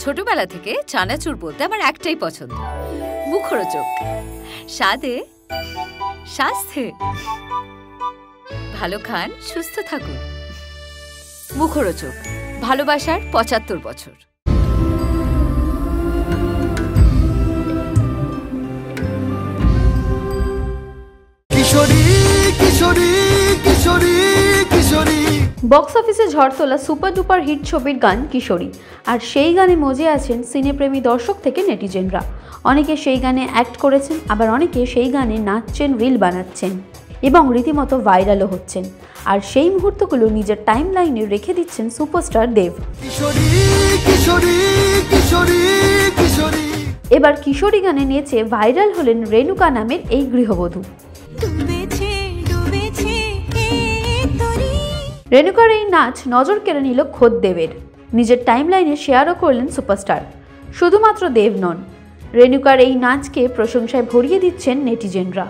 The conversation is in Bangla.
ছোটবেলা থেকে চানাচুর বলতে আমার একটাই পছন্দ, মুখরোচক, স্বাদে স্বাস্থ্যে। ভালো খান, সুস্থ থাকুন। মুখরোচক, ভালোবাসার ৭৫ বছর। কিশোরী কিশোরী কিশোরী কিশোরী। বক্স অফিসে ঝড় তোলা সুপার ডুপার হিট ছবির গান কিশোরী, আর সেই গানে মজে আছেন সিনেপ্রেমী দর্শক থেকে নেটিজেনরা। অনেকে সেই গানে অ্যাক্ট করেছেন, আবার অনেকে সেই গানে নাচছেন, রিল বানাচ্ছেন এবং রীতিমতো ভাইরালও হচ্ছেন। আর সেই মুহূর্তগুলো নিজের টাইম লাইনে রেখে দিচ্ছেন সুপারস্টার দেব। এবার কিশোরী গানে নেচে ভাইরাল হলেন রেণুকা নামের এই গৃহবধূ। রেণুকার এই নাচ নজর কেড়ে নিল খোদ দেবের। নিজের টাইমলাইনে শেয়ারও করলেন সুপারস্টার। শুধুমাত্র দেব নন, রেণুকার এই নাচকে প্রশংসায় ভরিয়ে দিচ্ছেন নেটিজেনরা।